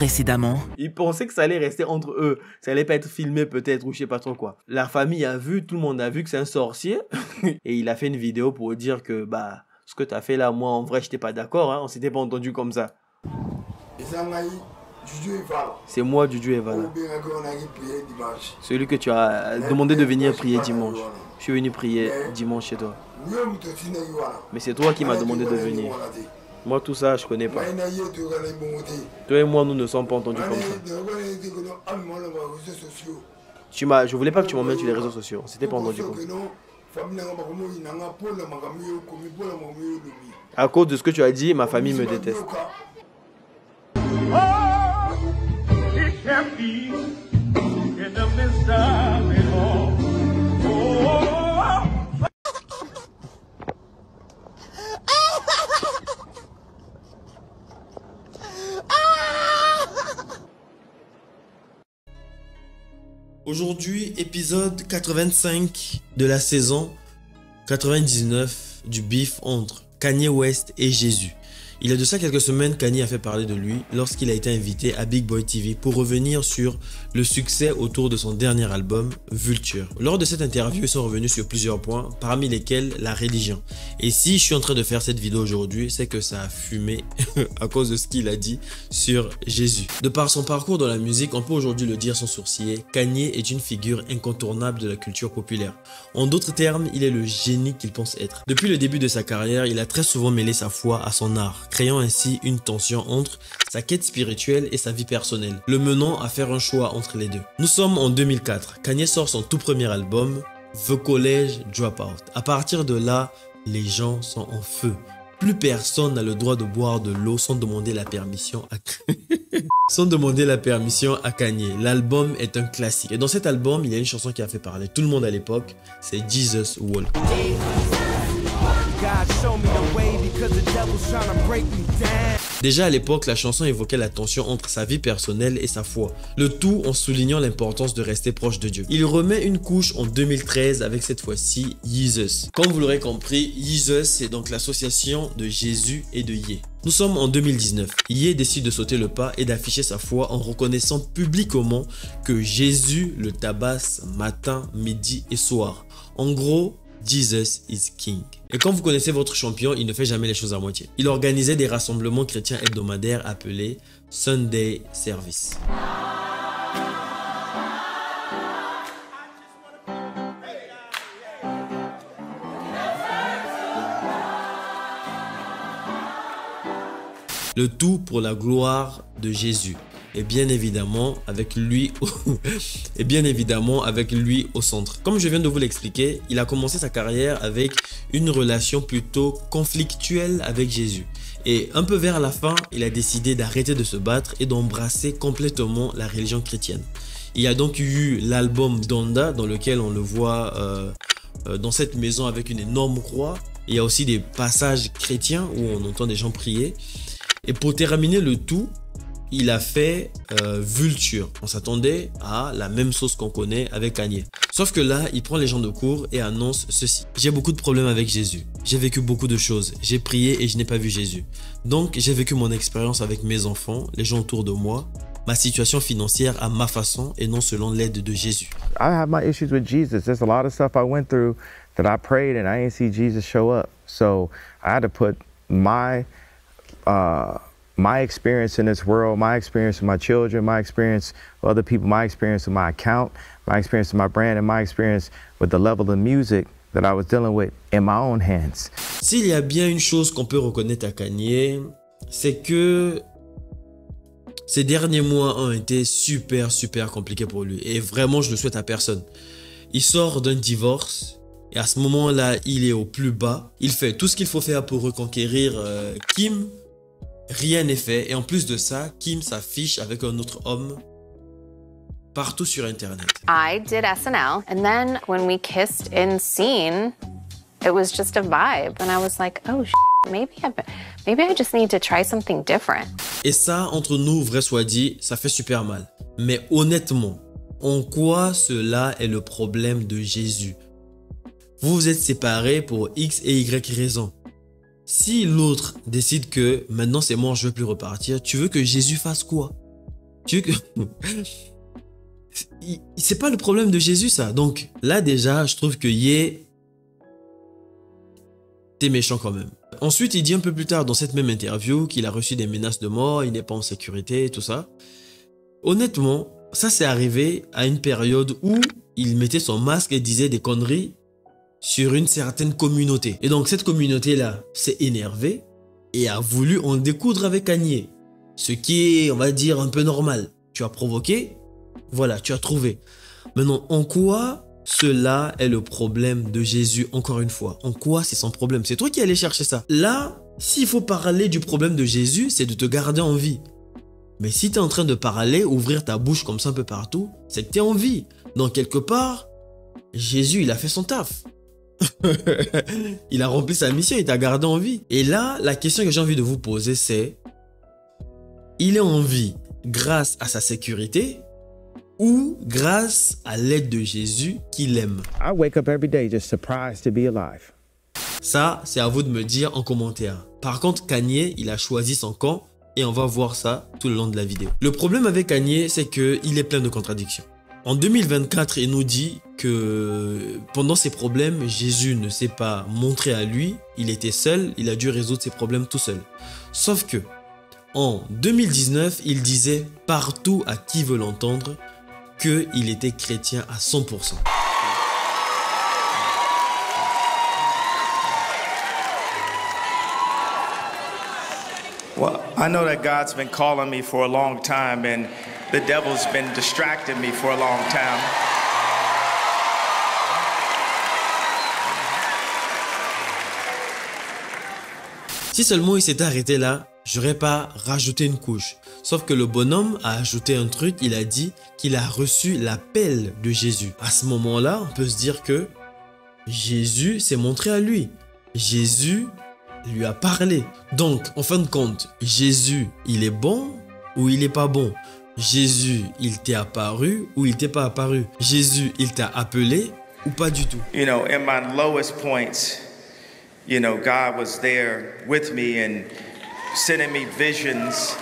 Précédemment. Ils pensaient que ça allait rester entre eux. Ça allait pas être filmé peut-être ou je sais pas trop quoi. La famille a vu, tout le monde a vu que c'est un sorcier. Et il a fait une vidéo pour dire que bah ce que tu as fait là, moi en vrai j'étais pas d'accord. Hein. On s'était pas entendu comme ça. C'est moi Dudu Evala. Celui que tu as demandé de venir prier dimanche. Je suis venu prier dimanche chez toi. Mais c'est toi qui m'as demandé de venir. Moi, tout ça, je connais pas. Toi et moi, nous ne sommes pas entendus comme ça. Je voulais pas que tu m'emmènes sur les réseaux sociaux. On s'était pas entendus comme ça. À cause de ce que tu as dit, ma famille me déteste. Aujourd'hui, épisode 85 de la saison 99 du beef entre Kanye West et Jésus. Il y a de ça quelques semaines, Kanye a fait parler de lui lorsqu'il a été invité à Big Boy TV pour revenir sur le succès autour de son dernier album, Vulture. Lors de cette interview, ils sont revenus sur plusieurs points, parmi lesquels la religion. Et si je suis en train de faire cette vidéo aujourd'hui, c'est que ça a fumé à cause de ce qu'il a dit sur Jésus. De par son parcours dans la musique, on peut aujourd'hui le dire sans sourciller, Kanye est une figure incontournable de la culture populaire. En d'autres termes, il est le génie qu'il pense être. Depuis le début de sa carrière, il a très souvent mêlé sa foi à son art, créant ainsi une tension entre sa quête spirituelle et sa vie personnelle, le menant à faire un choix entre les deux. Nous sommes en 2004, Kanye sort son tout premier album, The College Dropout. À partir de là, les gens sont en feu. Plus personne n'a le droit de boire de l'eau sans demander la permission à Kanye. L'album est un classique. Et dans cet album, il y a une chanson qui a fait parler tout le monde à l'époque, c'est Jesus Walk. Déjà à l'époque, la chanson évoquait la tension entre sa vie personnelle et sa foi, le tout en soulignant l'importance de rester proche de Dieu. Il remet une couche en 2013 avec cette fois-ci Jesus. Comme vous l'aurez compris, Jesus c'est donc l'association de Jésus et de Ye. Nous sommes en 2019. Ye décide de sauter le pas et d'afficher sa foi en reconnaissant publiquement que Jésus le tabasse matin, midi et soir. En gros, Jesus is King. Et quand vous connaissez votre champion, il ne fait jamais les choses à moitié. Il organisait des rassemblements chrétiens hebdomadaires appelés Sunday Service. Le tout pour la gloire de Jésus. Et bien évidemment avec lui au centre. Comme je viens de vous l'expliquer, il a commencé sa carrière avec une relation plutôt conflictuelle avec Jésus. Et un peu vers la fin, il a décidé d'arrêter de se battre et d'embrasser complètement la religion chrétienne. Il y a donc eu l'album Donda dans lequel on le voit dans cette maison avec une énorme croix. Il y a aussi des passages chrétiens où on entend des gens prier. Et pour terminer le tout, il a fait Vulture. On s'attendait à la même sauce qu'on connaît avec Kanye. Sauf que là, il prend les gens de court et annonce ceci. J'ai beaucoup de problèmes avec Jésus. J'ai vécu beaucoup de choses. J'ai prié et je n'ai pas vu Jésus. Donc, j'ai vécu mon expérience avec mes enfants, les gens autour de moi, ma situation financière à ma façon et non selon l'aide de Jésus. I have my issues with Jesus. There's a lot of stuff I went through that I prayed and I didn't see Jesus show up. So, I had to put my experience in this world, my experience with my children, my experience with other people, my experience with my account, my experience with my brand, and my experience with the level of music that I was dealing with in my own hands. S'il y a bien une chose qu'on peut reconnaître à Kanye, c'est que ces derniers mois ont été super compliqués pour lui. Et vraiment, je le souhaite à personne. Il sort d'un divorce. Et à ce moment-là, il est au plus bas. Il fait tout ce qu'il faut faire pour reconquérir Kim. Rien n'est fait. Et en plus de ça, Kim s'affiche avec un autre homme partout sur Internet. I did SNL. And then when we kissed in scene, it was just a vibe. And I was like, oh, maybe I just need to try something different. Et ça, entre nous, vrai soit dit, ça fait super mal. Mais honnêtement, en quoi cela est le problème de Jésus? Vous vous êtes séparés pour X et Y raisons. Si l'autre décide que maintenant c'est mort, je ne veux plus repartir, tu veux que Jésus fasse quoi? C'est pas le problème de Jésus, ça. Donc là, déjà, je trouve que t'es méchant quand même. Ensuite, il dit un peu plus tard dans cette même interview qu'il a reçu des menaces de mort, il n'est pas en sécurité, tout ça. Honnêtement, ça c'est arrivé à une période où il mettait son masque et disait des conneries sur une certaine communauté. Et donc cette communauté-là s'est énervée et a voulu en découdre avec Kanye. Ce qui est, on va dire, un peu normal. Tu as provoqué, voilà, tu as trouvé. Maintenant, en quoi cela est le problème de Jésus, encore une fois? En quoi c'est son problème? C'est toi qui allais chercher ça. Là, s'il faut parler du problème de Jésus, c'est de te garder en vie. Mais si tu es en train de parler, ouvrir ta bouche comme ça un peu partout, c'est que tu es en vie. Donc quelque part, Jésus, il a fait son taf. Il a rempli sa mission, il t'a gardé en vie. Et là, la question que j'ai envie de vous poser, c'est: il est en vie grâce à sa sécurité ou grâce à l'aide de Jésus qu'il aime? I wake up every day just surprised to be alive. Ça, c'est à vous de me dire en commentaire. Par contre, Kanye, il a choisi son camp et on va voir ça tout le long de la vidéo. Le problème avec Kanye, c'est qu'il est plein de contradictions. En 2024, il nous dit que pendant ses problèmes, Jésus ne s'est pas montré à lui. Il était seul, il a dû résoudre ses problèmes tout seul. Sauf que en 2019, il disait partout à qui veut l'entendre qu'il était chrétien à 100%. Well, I know that God's been calling me for a long time and the devil's been distracting me for a long time. Si seulement il s'était arrêté là, j'aurais pas rajouté une couche. Sauf que le bonhomme a ajouté un truc, il a dit qu'il a reçu l'appel de Jésus. À ce moment-là, on peut se dire que Jésus s'est montré à lui. Jésus lui a parlé. Donc, en fin de compte, Jésus, il est bon ou il est pas bon? Jésus, il t'est apparu ou il t'est pas apparu? Jésus, il t'a appelé ou pas du tout? You know, in my lowest points, you know, God was there with me and sending me visions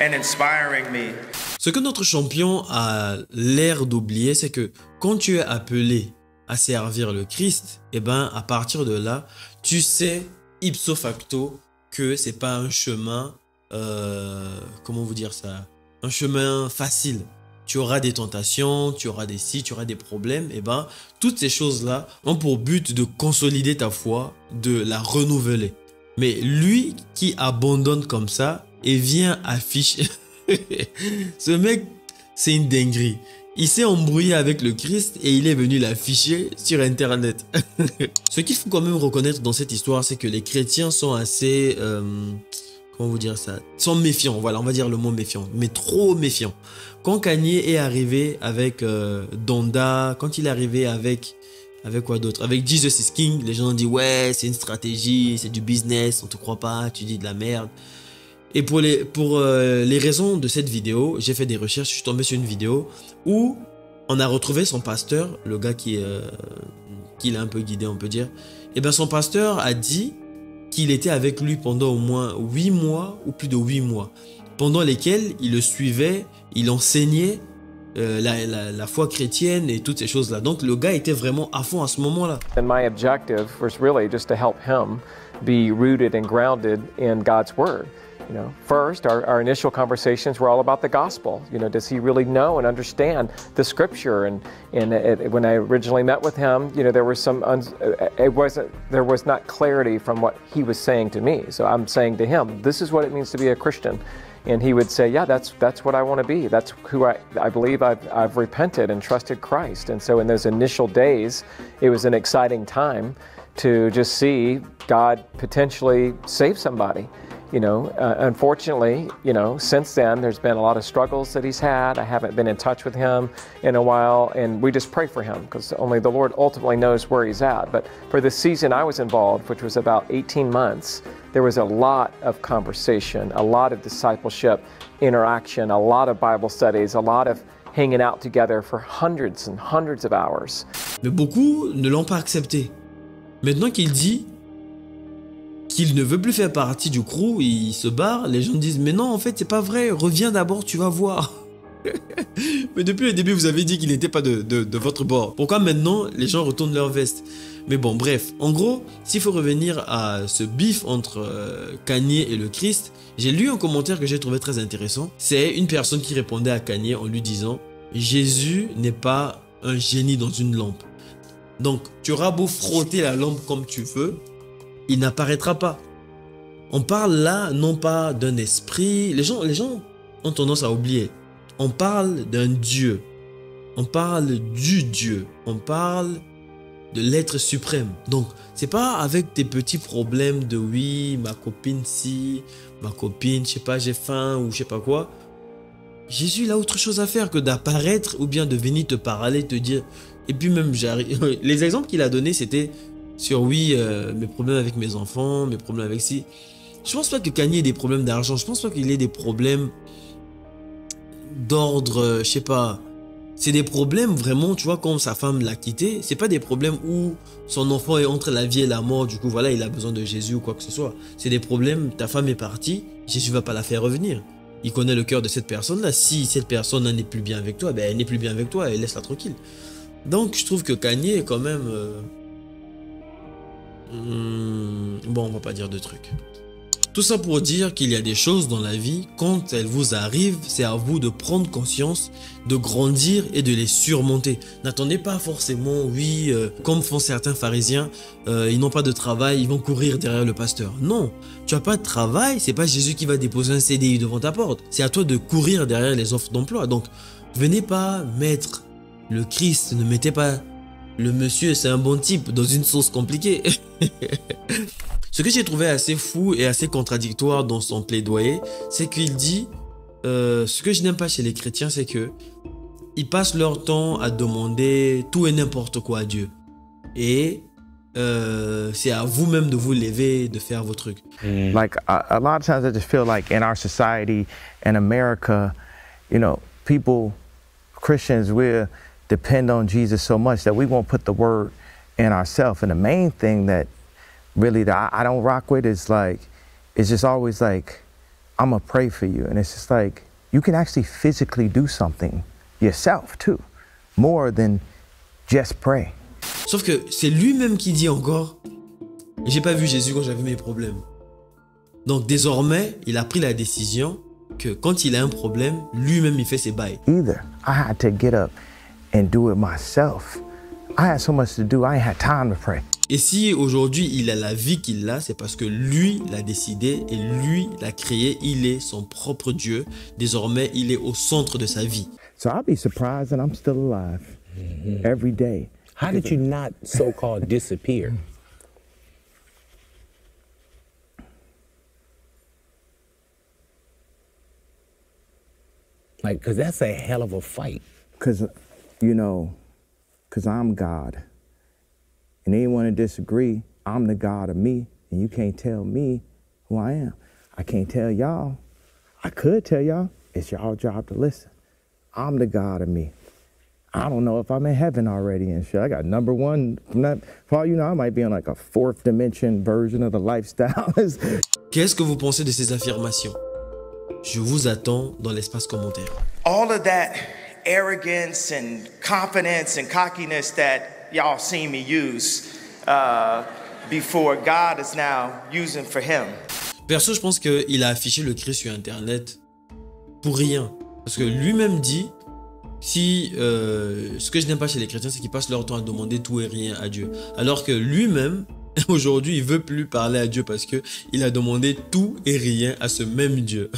and inspiring me. Ce que notre champion a l'air d'oublier, c'est que quand tu es appelé à servir le Christ, eh ben, à partir de là, tu sais ipso facto que c'est pas un chemin, comment vous dire ça, un chemin facile. Tu auras des tentations, tu auras des si, tu auras des problèmes. Et ben, toutes ces choses-là ont pour but de consolider ta foi, de la renouveler. Mais lui qui abandonne comme ça et vient afficher, ce mec, c'est une dinguerie. Il s'est embrouillé avec le Christ et il est venu l'afficher sur Internet. Ce qu'il faut quand même reconnaître dans cette histoire, c'est que les chrétiens sont assez... comment vous dire ça? Sont méfiants, voilà, on va dire le mot méfiant, mais trop méfiants. Quand Kanye est arrivé avec Donda, quand il est arrivé avec quoi d'autre? Avec Jesus is King, les gens ont dit ouais, c'est une stratégie, c'est du business, on te croit pas, tu dis de la merde. Et pour les raisons de cette vidéo, j'ai fait des recherches, je suis tombé sur une vidéo où on a retrouvé son pasteur, le gars qui l'a un peu guidé, on peut dire. Et bien son pasteur a dit qu'il était avec lui pendant au moins 8 mois ou plus de 8 mois, pendant lesquels il le suivait, il enseignait la foi chrétienne et toutes ces choses-là. Donc le gars était vraiment à fond à ce moment-là. And my objective was really just to help him be rooted and grounded in God's word. You know, first, our initial conversations were all about the gospel. You know, does he really know and understand the scripture? And when I originally met with him, you know, there was there was not clarity from what he was saying to me. So I'm saying to him, this is what it means to be a Christian. And he would say, yeah, that's what I want to be. That's who I believe I've repented and trusted Christ. And so in those initial days, it was an exciting time to just see God potentially save somebody. You know, unfortunately, you know, since then, there's been a lot of struggles that he's had. I haven't been in touch with him in a while, and we just pray for him because only the Lord ultimately knows where he's at. But for the season I was involved, which was about 18 months, there was a lot of conversation, a lot of discipleship, interaction, a lot of Bible studies, a lot of hanging out together for hundreds and hundreds of hours. Mais beaucoup ne l'ont pas accepté. Maintenant qu'il dit qu'il ne veut plus faire partie du crew, il se barre, les gens disent mais non, en fait c'est pas vrai, reviens d'abord, tu vas voir. Mais depuis le début, vous avez dit qu'il n'était pas de votre bord. Pourquoi maintenant, les gens retournent leur veste? Mais bon, bref. En gros, s'il faut revenir à ce bif entre Kanye et le Christ, j'ai lu un commentaire que j'ai trouvé très intéressant. C'est une personne qui répondait à Kanye en lui disant « Jésus n'est pas un génie dans une lampe. Donc, tu auras beau frotter la lampe comme tu veux, il n'apparaîtra pas. » On parle là, non pas d'un esprit. Les gens ont tendance à oublier. On parle d'un Dieu. On parle du Dieu. On parle de l'être suprême. Donc, c'est pas avec tes petits problèmes de oui, ma copine si, ma copine, je sais pas, j'ai faim ou je sais pas quoi. Jésus, il a autre chose à faire que d'apparaître ou bien de venir te parler, te dire. Et puis même, j'arrive. Les exemples qu'il a donnés, c'était sur oui, mes problèmes avec mes enfants, mes problèmes avec si. Je pense pas que Kanye ait des problèmes d'argent. Je pense pas qu'il ait des problèmes d'ordre, je sais pas. C'est des problèmes vraiment, tu vois, comme sa femme l'a quitté. C'est pas des problèmes où son enfant est entre la vie et la mort. Du coup, voilà, il a besoin de Jésus ou quoi que ce soit. C'est des problèmes, ta femme est partie, Jésus va pas la faire revenir. Il connaît le cœur de cette personne-là. Si cette personne n'est plus bien avec toi, ben elle n'est plus bien avec toi et laisse-la tranquille. Donc, je trouve que Kanye est quand même... Bon, on va pas dire de trucs. Tout ça pour dire qu'il y a des choses dans la vie, quand elles vous arrivent, c'est à vous de prendre conscience, de grandir et de les surmonter. N'attendez pas forcément, oui, comme font certains pharisiens, ils n'ont pas de travail, ils vont courir derrière le pasteur. Non, tu n'as pas de travail, c'est pas Jésus qui va déposer un CDI devant ta porte. C'est à toi de courir derrière les offres d'emploi. Donc, venez pas mettre le Christ, ne mettez pas le monsieur, c'est un bon type, dans une sauce compliquée. Ce que j'ai trouvé assez fou et assez contradictoire dans son plaidoyer, c'est qu'il dit, ce que je n'aime pas chez les chrétiens, c'est que ils passent leur temps à demander tout et n'importe quoi à Dieu. Et c'est à vous-même de vous lever, de faire vos trucs. Like a lot of times I just feel like in our society, in America, you know, people, Christians, we depend on Jesus so much that we won't put the word in ourselves. And the main thing that really that I don't rock with is like, it's just always like, I'm gonna pray for you. And it's just like, you can actually physically do something yourself too, more than just pray. Sauf que c'est lui-même qui dit encore, j'ai pas vu Jésus quand j'avais mes problèmes. Donc désormais, il a pris la décision que quand il a un problème, lui-même il fait ses bails. Either I had to get up and do it myself. I had so much to do, I ain't had time to pray. Et si aujourd'hui il a la vie qu'il a, c'est parce que lui l'a décidé et lui l'a créé. Il est son propre Dieu. Désormais, il est au centre de sa vie. So I'll be surprised that I'm still alive every day. How did you not so-called disappear? Like, because that's a hell of a fight. Because, you know, because I'm God. And anyone to disagree, I'm the God of me, and you can't tell me who I am. I can't tell y'all. I could tell y'all. It's y'all job to listen. I'm the God of me. I don't know if I'm in heaven already and shit. I got number one. From that, for all you know, I might be on like a fourth dimension version of the lifestyle. Qu'est-ce que vous pensez de ces affirmations? Je vous attends dans l'espace commentaire. All of that arrogance and confidence and cockiness that y'all seen me use before, God is now using for him. Perso, je pense qu'il a affiché le Christ sur Internet pour rien. Parce que lui-même dit, si ce que je n'aime pas chez les chrétiens, c'est qu'ils passent leur temps à demander tout et rien à Dieu. Alors que lui-même, aujourd'hui, il veut plus parler à Dieu parce qu'il a demandé tout et rien à ce même Dieu.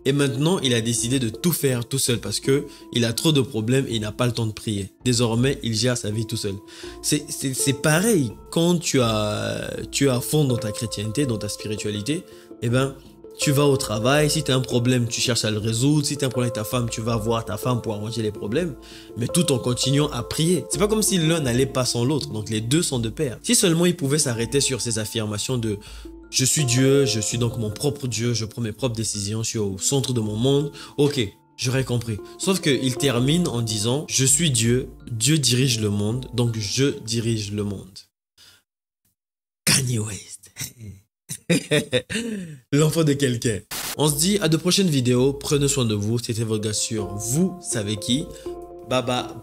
Et maintenant, il a décidé de tout faire tout seul parce qu'il a trop de problèmes et il n'a pas le temps de prier. Désormais, il gère sa vie tout seul. C'est pareil, quand tu es à fond dans ta chrétienté, dans ta spiritualité, eh ben, tu vas au travail, si tu as un problème, tu cherches à le résoudre. Si tu as un problème avec ta femme, tu vas voir ta femme pour arranger les problèmes, mais tout en continuant à prier. C'est pas comme si l'un n'allait pas sans l'autre, donc les deux sont de pair. Si seulement il pouvait s'arrêter sur ces affirmations de « Je suis Dieu, je suis donc mon propre Dieu, je prends mes propres décisions, je suis au centre de mon monde », ok, j'aurais compris. Sauf qu'il termine en disant « Je suis Dieu, Dieu dirige le monde, donc je dirige le monde ». Kanye West. L'enfant de quelqu'un. On se dit à de prochaines vidéos. Prenez soin de vous. C'était votre gars sur Vous savez qui. Baba.